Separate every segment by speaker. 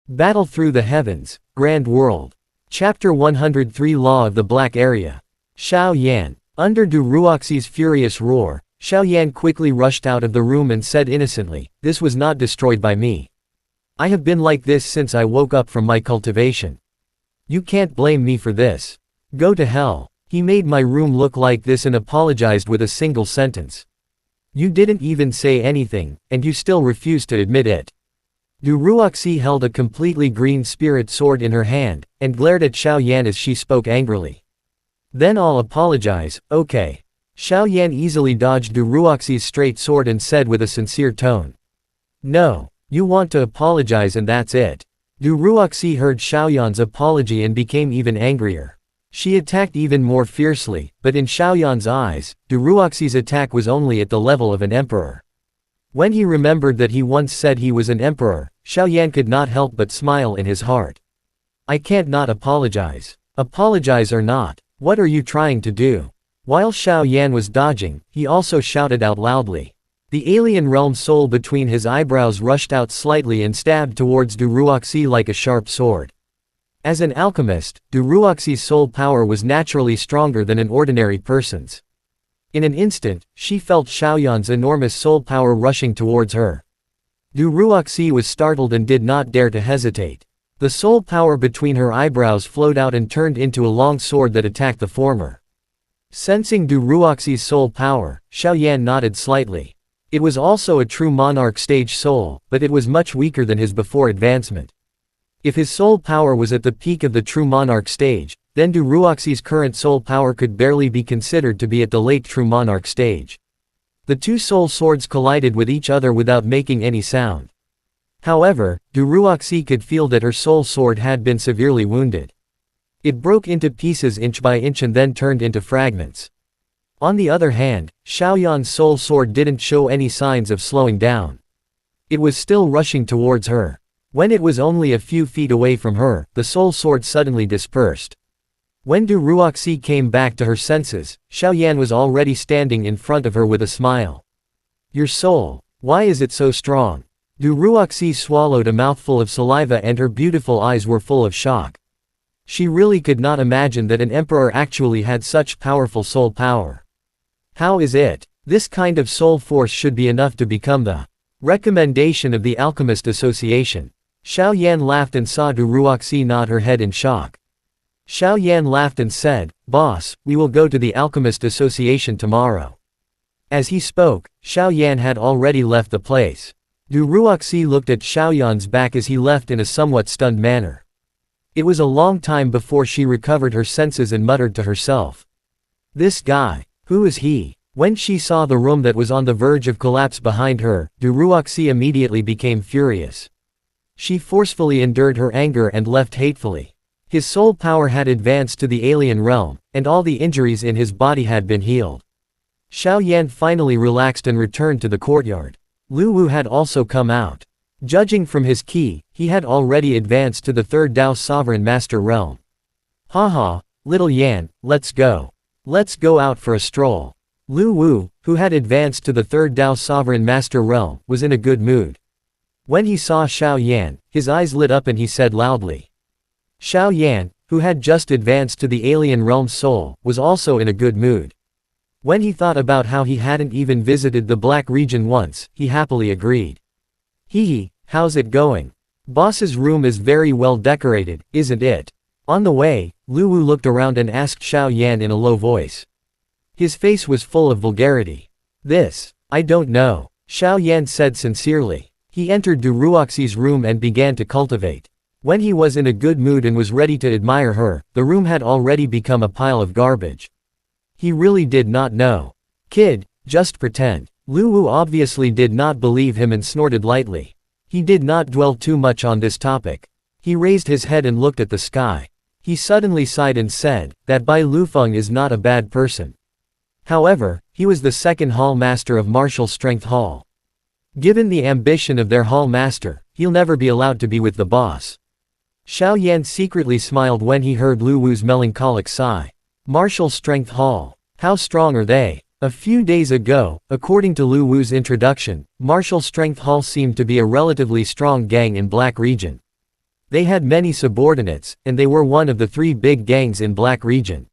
Speaker 1: Battle through the heavens, Grand World. Chapter 103 Law of the Black Area. Xiao Yan. Under Du Ruoxi's furious roar, Xiao Yan quickly rushed out of the room and said innocently, "This was not destroyed by me. I have been like this since I woke up from my cultivation. You can't blame me for this. Go to hell." He made my room look like this and apologized with a single sentence. "You didn't even say anything, and you still refuse to admit it." Du Ruoxi held a completely green spirit sword in her hand, and glared at Xiao Yan as she spoke angrily. "Then I'll apologize, okay." Xiao Yan easily dodged Du Ruoxi's straight sword and said with a sincere tone. "No. You want to apologize and that's it." Du Ruoxi heard Xiao Yan's apology and became even angrier. She attacked even more fiercely, but in Xiao Yan's eyes, Du Ruoxi's attack was only at the level of an emperor. When he remembered that he once said he was an emperor, Xiao Yan could not help but smile in his heart. "I can't not apologize. Apologize or not. What are you trying to do?" While Xiao Yan was dodging, he also shouted out loudly. The alien realm soul between his eyebrows rushed out slightly and stabbed towards Du Ruoxi like a sharp sword. As an alchemist, Du Ruoxi's soul power was naturally stronger than an ordinary person's. In an instant, she felt Xiao Yan's enormous soul power rushing towards her. Du Ruoxi was startled and did not dare to hesitate. The soul power between her eyebrows flowed out and turned into a long sword that attacked the former. Sensing Du Ruoxi's soul power, Xiao Yan nodded slightly. It was also a true monarch stage soul, but it was much weaker than his before advancement. If his soul power was at the peak of the true monarch stage, then Du Ruoxi's current soul power could barely be considered to be at the late true monarch stage. The two soul swords collided with each other without making any sound. However, Du Ruoxi could feel that her soul sword had been severely wounded. It broke into pieces inch by inch and then turned into fragments. On the other hand, Xiao Yan's soul sword didn't show any signs of slowing down. It was still rushing towards her. When it was only a few feet away from her, the soul sword suddenly dispersed. When Du Ruoxi came back to her senses, Xiao Yan was already standing in front of her with a smile. "Your soul, why is it so strong?" Du Ruoxi swallowed a mouthful of saliva and her beautiful eyes were full of shock. She really could not imagine that an emperor actually had such powerful soul power. "How is it? This kind of soul force should be enough to become the recommendation of the Alchemist Association." Xiao Yan laughed and saw Du Ruoxi nod her head in shock. Xiao Yan laughed and said, "Boss, we will go to the Alchemist Association tomorrow." As he spoke, Xiao Yan had already left the place. Du Ruoxi looked at Xiao Yan's back as he left in a somewhat stunned manner. It was a long time before she recovered her senses and muttered to herself. "This guy, who is he?" When she saw the room that was on the verge of collapse behind her, Du Ruoxi immediately became furious. She forcefully endured her anger and left hatefully. His soul power had advanced to the alien realm, and all the injuries in his body had been healed. Xiao Yan finally relaxed and returned to the courtyard. Lu Wu had also come out. Judging from his ki, he had already advanced to the third Dao Sovereign Master realm. "Haha, little Yan, let's go. Let's go out for a stroll." Lu Wu, who had advanced to the third Dao Sovereign Master realm, was in a good mood. When he saw Xiao Yan, his eyes lit up and he said loudly. Xiao Yan, who had just advanced to the alien realm's soul, was also in a good mood. When he thought about how he hadn't even visited the Black region once, he happily agreed. "Hee, how's it going? Boss's room is very well decorated, isn't it?" On the way, Lu Wu looked around and asked Xiao Yan in a low voice. His face was full of vulgarity. "This, I don't know," Xiao Yan said sincerely. He entered Du Ruoxi's room and began to cultivate. When he was in a good mood and was ready to admire her, the room had already become a pile of garbage. He really did not know. "Kid, just pretend." Lu Wu obviously did not believe him and snorted lightly. He did not dwell too much on this topic. He raised his head and looked at the sky. He suddenly sighed and said, that Bai Lufeng is not a bad person. However, he was the second hall master of Martial Strength Hall. Given the ambition of their hall master, he'll never be allowed to be with the boss. Xiao Yan secretly smiled when he heard Lu Wu's melancholic sigh. Martial Strength Hall. How strong are they? A few days ago, according to Lu Wu's introduction, Martial Strength Hall seemed to be a relatively strong gang in Black region. They had many subordinates, and they were one of the 3 big gangs in Black Region.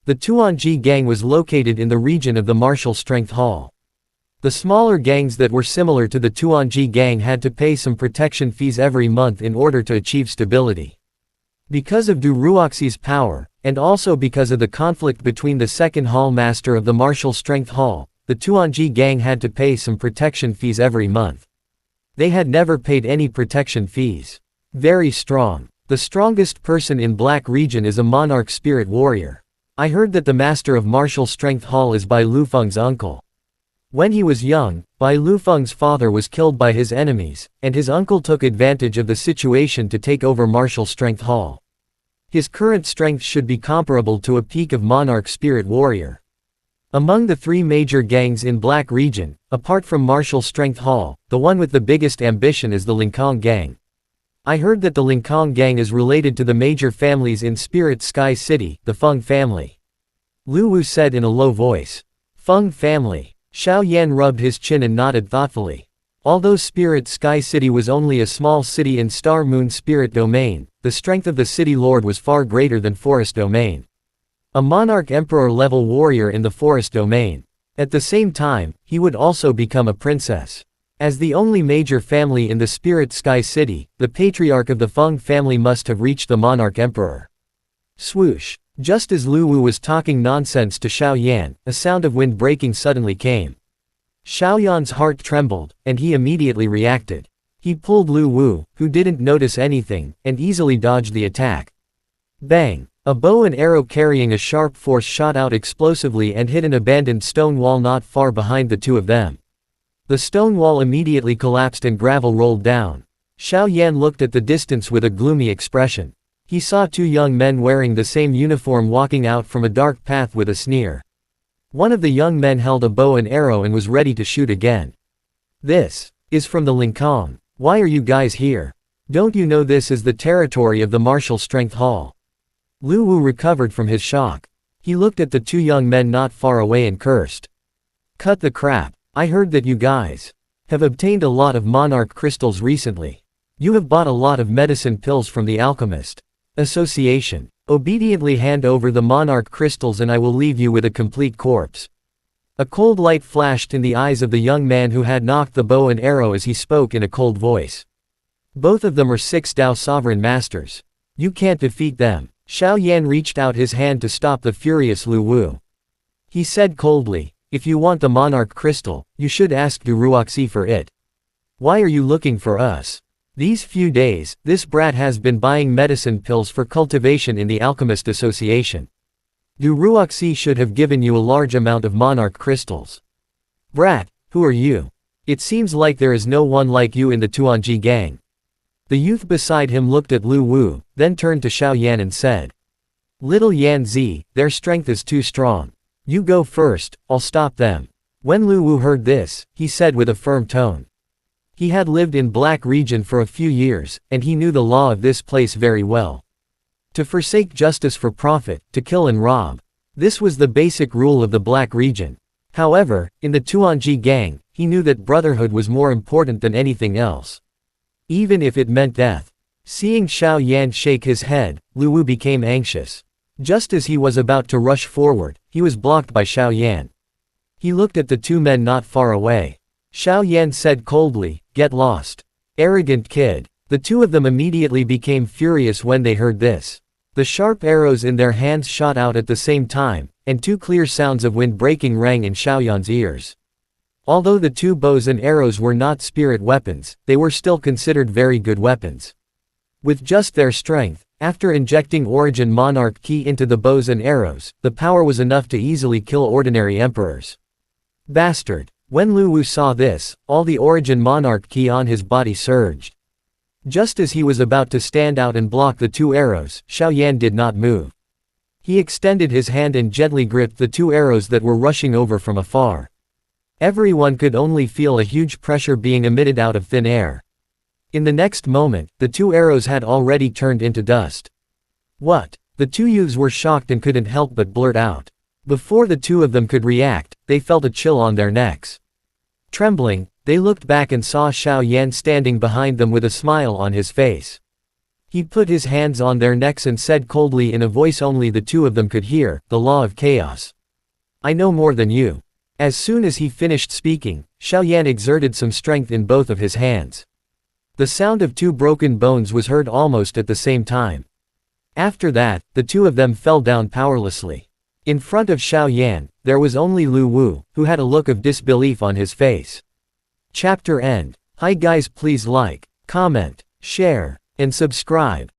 Speaker 1: The Tuanji gang was located in the region of the Martial Strength Hall. The smaller gangs that were similar to the Tuanji gang had to pay some protection fees every month in order to achieve stability. Because of Du Ruoxi's power, and also because of the conflict between the second hall master of the Martial Strength Hall, the Tuanji gang had to pay some protection fees every month. They had never paid any protection fees. Very strong. The strongest person in Black Region is a monarch spirit warrior. I heard that the master of Martial Strength Hall is Bai Lufeng's uncle. When he was young, Bai Lufeng's father was killed by his enemies, and his uncle took advantage of the situation to take over Martial Strength Hall. His current strength should be comparable to a peak of Monarch Spirit Warrior. Among the 3 major gangs in Black Region, apart from Martial Strength Hall, the one with the biggest ambition is the Linkong gang. I heard that the Linkong gang is related to the major families in Spirit Sky City, the Feng family. Lu Wu said in a low voice. Feng family. Xiao Yan rubbed his chin and nodded thoughtfully. Although Spirit Sky City was only a small city in Star Moon Spirit Domain, the strength of the city lord was far greater than Forest Domain. A monarch emperor level warrior in the Forest Domain. At the same time, he would also become a princess. As the only major family in the Spirit Sky City, the patriarch of the Feng family must have reached the monarch emperor. Swoosh. Just as Lu Wu was talking nonsense to Xiao Yan, a sound of wind breaking suddenly came. Xiao Yan's heart trembled, and he immediately reacted. He pulled Lu Wu, who didn't notice anything, and easily dodged the attack. Bang! A bow and arrow carrying a sharp force shot out explosively and hit an abandoned stone wall not far behind the 2 of them. The stone wall immediately collapsed and gravel rolled down. Xiao Yan looked at the distance with a gloomy expression. He saw 2 young men wearing the same uniform walking out from a dark path with a sneer. One of the young men held a bow and arrow and was ready to shoot again. This is from the Linkong. Why are you guys here? Don't you know this is the territory of the Martial Strength Hall? Lu Wu recovered from his shock. He looked at the 2 young men not far away and cursed. Cut the crap. I heard that you guys have obtained a lot of monarch crystals recently. You have bought a lot of medicine pills from the alchemist association. Obediently hand over the monarch crystals and I will leave you with a complete corpse. A cold light flashed in the eyes of the young man who had knocked the bow and arrow as he spoke in a cold voice. Both of them are 6 Dao sovereign masters. You can't defeat them. Xiao Yan reached out his hand to stop the furious Lu Wu. He said coldly, if you want the monarch crystal, you should ask Du Ruoxi for it. Why are you looking for us? These few days, this brat has been buying medicine pills for cultivation in the Alchemist Association. Du Ruoxi should have given you a large amount of monarch crystals. Brat, who are you? It seems like there is no one like you in the Tuanji gang. The youth beside him looked at Lu Wu, then turned to Xiao Yan and said. Little Yan Zi, their strength is too strong. You go first, I'll stop them. When Lu Wu heard this, he said with a firm tone. He had lived in Black Region for a few years, and he knew the law of this place very well. To forsake justice for profit, to kill and rob. This was the basic rule of the Black Region. However, in the Tuanji gang, he knew that brotherhood was more important than anything else. Even if it meant death. Seeing Xiao Yan shake his head, Lu Wu became anxious. Just as he was about to rush forward, he was blocked by Xiao Yan. He looked at the 2 men not far away. Xiao Yan said coldly, get lost. Arrogant kid. The 2 of them immediately became furious when they heard this. The sharp arrows in their hands shot out at the same time, and 2 clear sounds of wind breaking rang in Xiao Yan's ears. Although the 2 bows and arrows were not spirit weapons, they were still considered very good weapons. With just their strength, after injecting Origin Monarch Ki into the bows and arrows, the power was enough to easily kill ordinary emperors. Bastard. When Lu Wu saw this, all the Origin Monarch Ki on his body surged. Just as he was about to stand out and block the 2 arrows, Xiao Yan did not move. He extended his hand and gently gripped the 2 arrows that were rushing over from afar. Everyone could only feel a huge pressure being emitted out of thin air. In the next moment, the 2 arrows had already turned into dust. What? The 2 youths were shocked and couldn't help but blurt out. Before the 2 of them could react, they felt a chill on their necks. Trembling, they looked back and saw Xiao Yan standing behind them with a smile on his face. He put his hands on their necks and said coldly in a voice only the two of them could hear, "The law of chaos. I know more than you." As soon as he finished speaking, Xiao Yan exerted some strength in both of his hands. The sound of two broken bones was heard almost at the same time. After that, the two of them fell down powerlessly. In front of Xiao Yan, there was only Lu Wu, who had a look of disbelief on his face. Chapter end. Hi guys, please like, comment, share, and subscribe.